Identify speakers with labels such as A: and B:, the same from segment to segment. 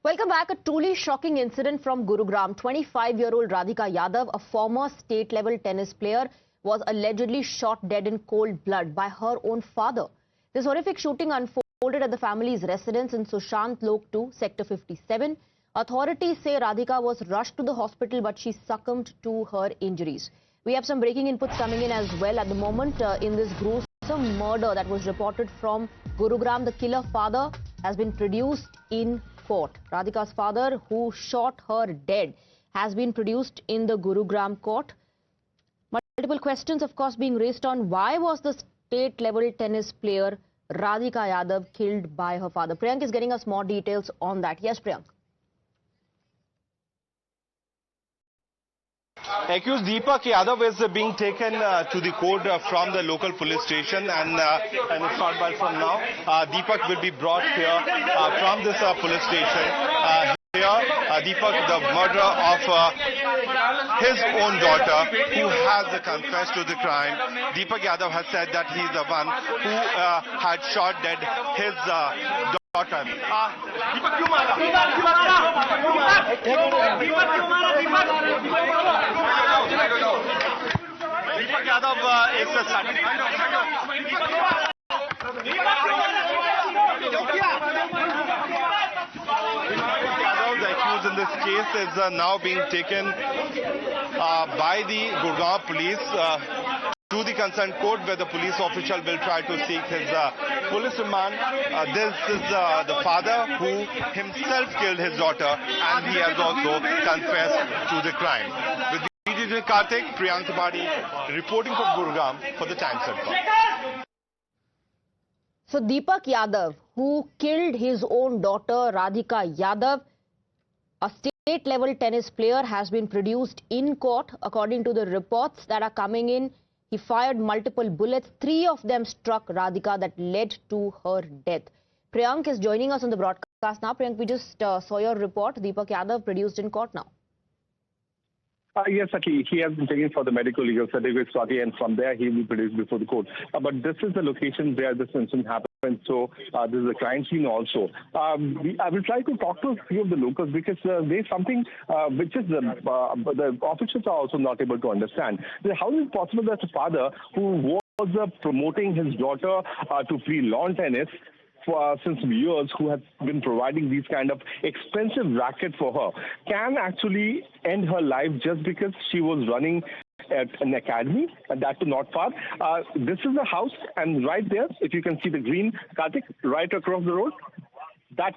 A: Welcome back. A truly shocking incident from Gurugram. 25-year-old Radhika Yadav, a former state-level tennis player, was allegedly shot dead in cold blood by her own father. This horrific shooting unfolded at the family's residence in Sushant Lok 2, Sector 57. Authorities say Radhika was rushed to the hospital, but she succumbed to her injuries. We have some breaking inputs coming in as well at the moment in this gruesome murder that was reported from Gurugram. The killer father has been produced in court. Radhika's father, who shot her dead, has been produced in the Gurugram court. Multiple questions, of course, being raised on why was the state-level tennis player Radhika Yadav killed by her father. Priyank is getting us more details on that. Yes, Priyank.
B: Accused Deepak Yadav is being taken to the court from the local police station, and a short while from now, Deepak will be brought here from this police station. Deepak, the murderer of his own daughter, who has confessed to the crime. Deepak Yadav has said that he is the one who had shot dead his daughter. Deepak Yadav is satisfied. The accused in this case is now being taken by the Gurgaon police to the concerned court, where the police official will try to seek his police remand. This is the father who himself killed his daughter, and he has also confessed to the crime. With DJ Karthik, Priyank Tripathi reporting from Gurugram for the Times Network.
A: So Deepak Yadav, who killed his own daughter Radhika Yadav, a state-level tennis player, has been produced in court. According to the reports that are coming in, he fired multiple bullets. 3 of them struck Radhika that led to her death. Priyank is joining us on the broadcast now. Priyank, we just saw your report. Deepak Yadav produced in court now.
C: Yes, Saki. He has been taken for the medical legal certificate, Swati, and from there he will be produced before the court. But this is the location where this incident happened, so this is a crime scene also. I will try to talk to a few of the locals, because there's something which is the officials are also not able to understand. How is it possible that a father who was promoting his daughter to play lawn tennis since years, who has been providing these kind of expensive racket for her, can actually end her life just because she was running at an academy, and that too not far. This is the house, and right there, if you can see the green, Karthik, right across the road, that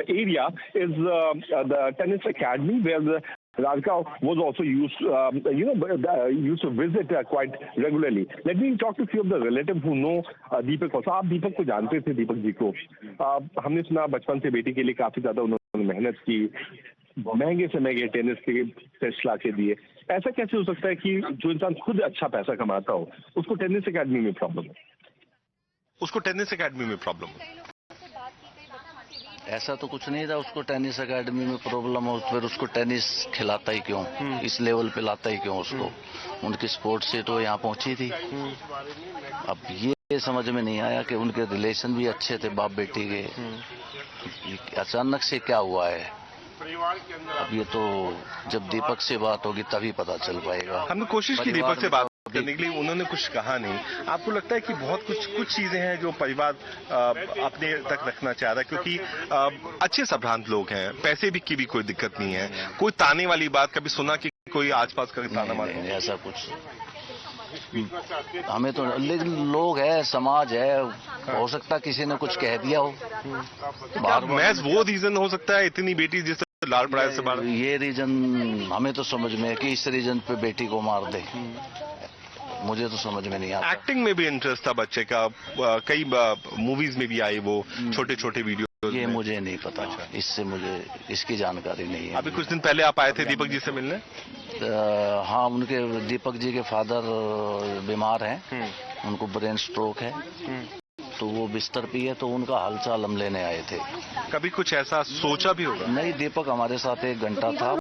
C: area is the tennis academy where the Radhika was also used to visit quite regularly. Let me talk to a few of the relatives who know Deepak also. आप दीपक को जानते थे, दीपक जी को हमने सुना बचपन से बेटी के लिए काफी ज्यादा उन्होंने मेहनत की, महंगे से महंगे टेनिस के सेट्स ला के दिए. ऐसा कैसे हो सकता है कि जो इंसान खुद अच्छा पैसा कमाता हो उसको टेनिस एकेडमी में प्रॉब्लम हो?
D: ऐसा तो कुछ नहीं था. उसको टेनिस एकेडमी में प्रॉब्लम हो, फिर उसको टेनिस खिलाता ही क्यों, इस लेवल पे लाता ही क्यों उसको? उनकी स्पोर्ट्स से तो यहाँ पहुंची थी. अब ये समझ में नहीं आया कि उनके रिलेशन भी अच्छे थे बाप बेटी के. अचानक से क्या हुआ है, अब ये तो जब दीपक से बात होगी तभी पता चल पाएगा.
B: हमने कोशिश की दीपक से बात करने के लिए, उन्होंने कुछ कहा नहीं. आपको लगता है कि बहुत कुछ चीजें हैं जो परिवार अपने तक रखना चाह रहा है, क्योंकि अच्छे संभ्रांत लोग हैं, पैसे की भी कोई दिक्कत नहीं है, कोई ताने वाली बात कभी सुना कि कोई आसपास का ताना मारता?
D: नहीं, ऐसा कुछ हमें तो, लेकिन लोग है, समाज है, हो सकता किसी ने कुछ कह दिया हो.
B: महज वो रीजन हो सकता है इतनी बेटी जिस लाल पढ़ाई से बाहर?
D: ये रीजन हमें तो समझ में है कि इस रीजन पे बेटी को मार दे, मुझे तो समझ में नहीं आता.
B: एक्टिंग में भी इंटरेस्ट था बच्चे का, कई मूवीज में भी आई वो छोटे छोटे वीडियो.
D: ये मुझे नहीं पता. इससे मुझे इसकी जानकारी नहीं है.
B: अभी कुछ दिन पहले आप आए थे दीपक जी से मिलने?
D: हाँ, उनके दीपक जी के फादर बीमार हैं, उनको ब्रेन स्ट्रोक है, तो वो बिस्तर पे है, तो उनका हालचाल हम लेने आए थे.
B: कभी कुछ ऐसा सोचा भी होगा?
D: नहीं, दीपक हमारे साथ 1 घंटा था.